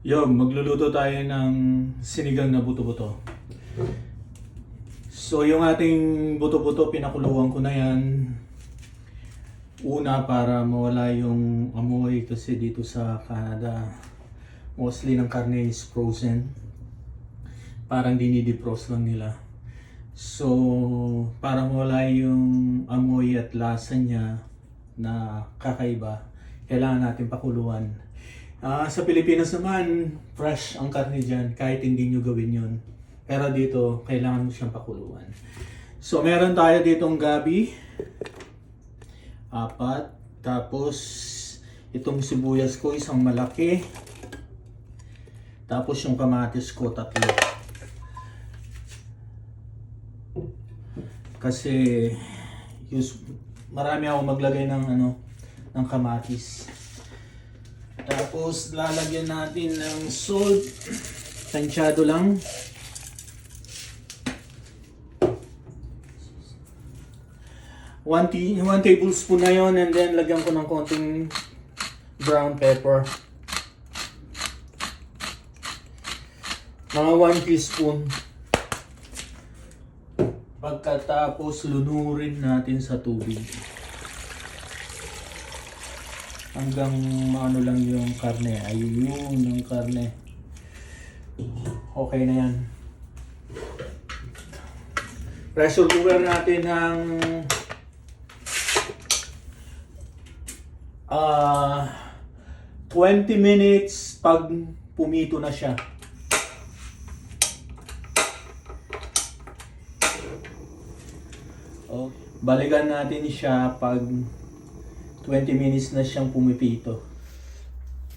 Magluluto tayo ng sinigang na buto-buto. So, yung ating buto-buto, pinakuluan ko na yan. Una, para mawala yung amoy kasi dito sa Canada, mostly ng karne is frozen. Parang dinidefrost lang nila. So, para mawala yung amoy at lasa niya na kakaiba, kailangan natin pakuluan. Sa Pilipinas naman, fresh ang karne dyan kahit hindi nyo gawin yun. Pero dito, kailangan mo siyang pakuluan. So, meron tayo ditong gabi. 4. Tapos, itong sibuyas ko, isang malaki. Tapos, yung kamatis ko, 3. Kasi, marami ako maglagay ng kamatis. Tapos lalagyan natin ng salt. Tansyado lang. One tablespoon na yon, and then lagyan ko ng konting brown pepper. Mga 1 teaspoon. Pagkatapos lunurin natin sa tubig. Hanggang lang yung karne. Ayun yung karne. Okay na yan. Pressure cooker natin ng 20 minutes pag pumito na siya. Balikan natin siya pag 20 minutes na siyang pumipito.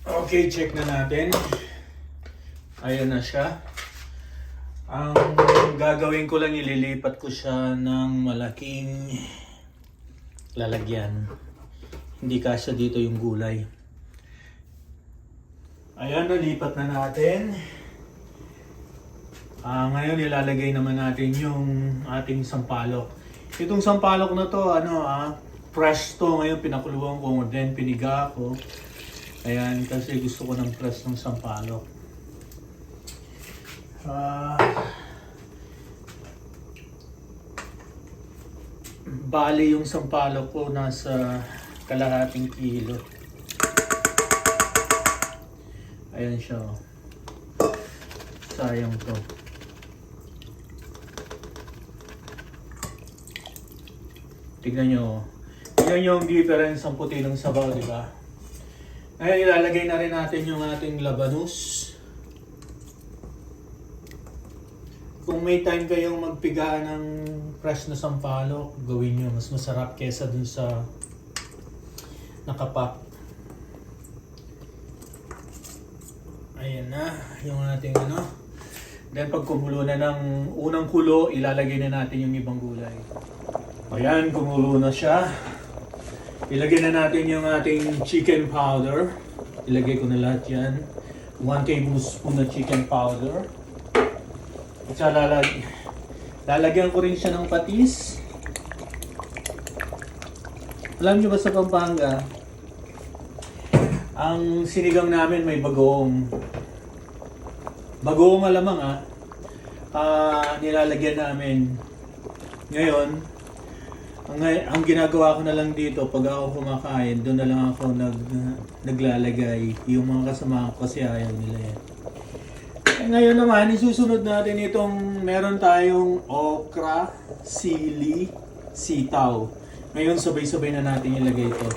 Okay, check na natin. Ayan na siya. Ang gagawin ko lang, ililipat ko siya ng malaking lalagyan. Hindi kasya dito yung gulay. Ayan, nalipat na natin. Ngayon, ilalagay naman natin yung ating sampalok. Itong sampalok na to, fresh to. Ngayon pinakuluan ko, then piniga ko. Ayan, kasi gusto ko ng fresh ng sampalok. Bali yung sampalok ko nasa kalahating kilo. Ayan siya. Sayang to. Tignan nyo. Yan yung difference ng puti ng sabaw, di ba? Ngayon, ilalagay na rin natin yung ating labanus. Kung may time kayong magpiga ng fresh na sampalok, gawin nyo. Mas masarap kesa dun sa nakapak. Ayan na, yung ating Then pag kumulo na ng unang kulo, ilalagay na natin yung ibang gulay. Ayan, kumulo na siya. Ilagay na natin yung ating chicken powder. Ilagay ko na lahat yan. 1 tablespoon na chicken powder. At saka lalagyan ko rin siya ng patis. Alam nyo ba sa Pampanga, ang sinigang namin may bagoong. Bagoong alamang nilalagyan namin. Ngayon, ang ginagawa ko na lang dito, pag ako kumakain, doon na lang ako naglalagay. Yung mga kasama ko kasi ayaw nila yan. Ngayon naman, isusunod natin itong meron tayong okra, sili, sitaw. Ngayon, sabay-sabay na natin ilagay ito.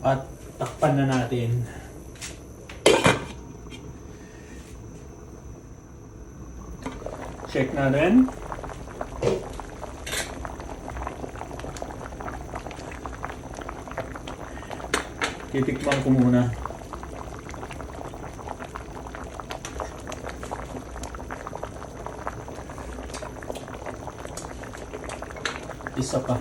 At takpan na natin. Check na rin. Titikman ko muna. Isa pa.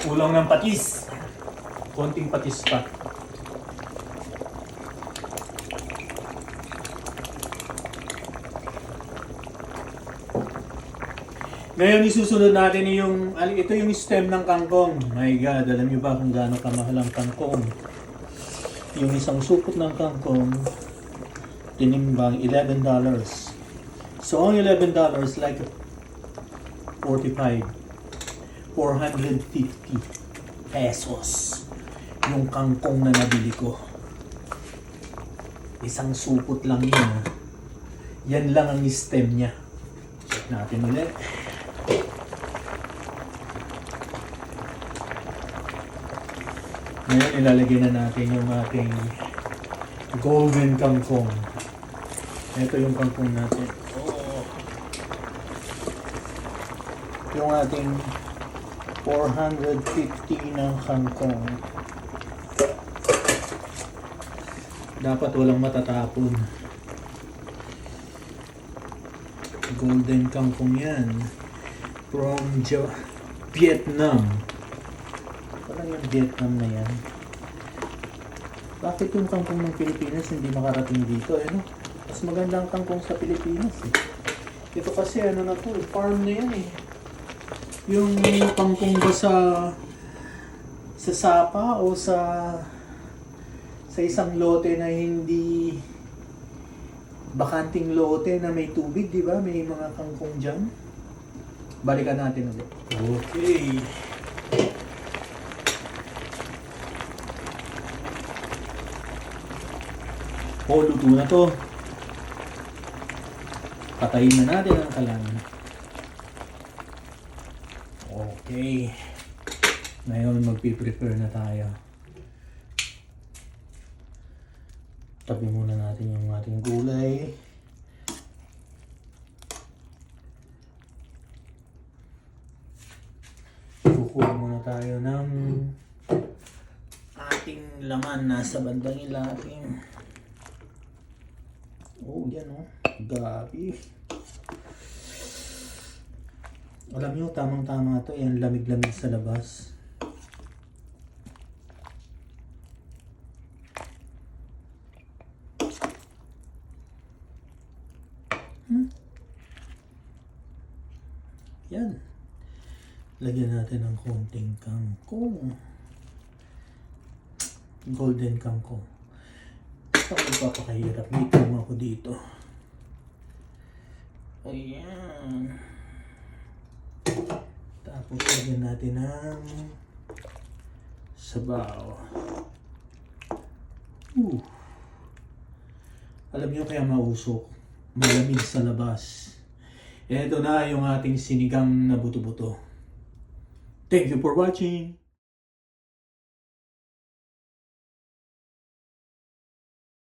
Kulang ng patis. Konting patis pa. Ngayon isusunod natin yung, ito yung stem ng kangkong. My God, alam niyo ba kung gaano kamahal ang kangkong? Yung isang supot ng kangkong, tinimbang $11. So, ang $11 like 450 pesos yung kangkong na nabili ko. Isang supot lang yun. Yan lang ang stem niya. Check natin ulit. Ngayon ilalagay na natin yung ating golden kangkong. Ito yung kangkong natin. Oh. Yung ating 450 ng kangkong. Dapat walang matatapon. Golden kangkong yan. From Vietnam. Parang yung Vietnam na yan. Bakit yung kangkong ng Pilipinas hindi makarating dito? Eh, no? Mas maganda ang kangkong sa Pilipinas eh. Ito kasi ano na to, farm na yan eh. Yung kangkong ba sa sapa o sa isang lote na hindi bakanting lote na may tubig, di ba? May mga kangkong dyan. Balikan natin ulit. Okay. Oh, luto na to. Patayin na natin ang kalan. Okay. Ngayon magpiprepare na tayo. Tabi muna natin yung ating gulay. Kukuha muna tayo ng ating laman nasa bandang ilalim. Oh, yan oh. Gabi. Alam nyo, tamang-tama to. Yan, lamig-lamig sa labas. Yan. Lagyan natin ng konting kangkong. Golden kangkong. Ito ang magpapakahirap. May tama ako dito. Ayan. Tapos lagyan natin ng sabaw. Alam niyo kaya mausok. Malamig sa labas. Ito na yung ating sinigang na buto-buto. Thank you for watching.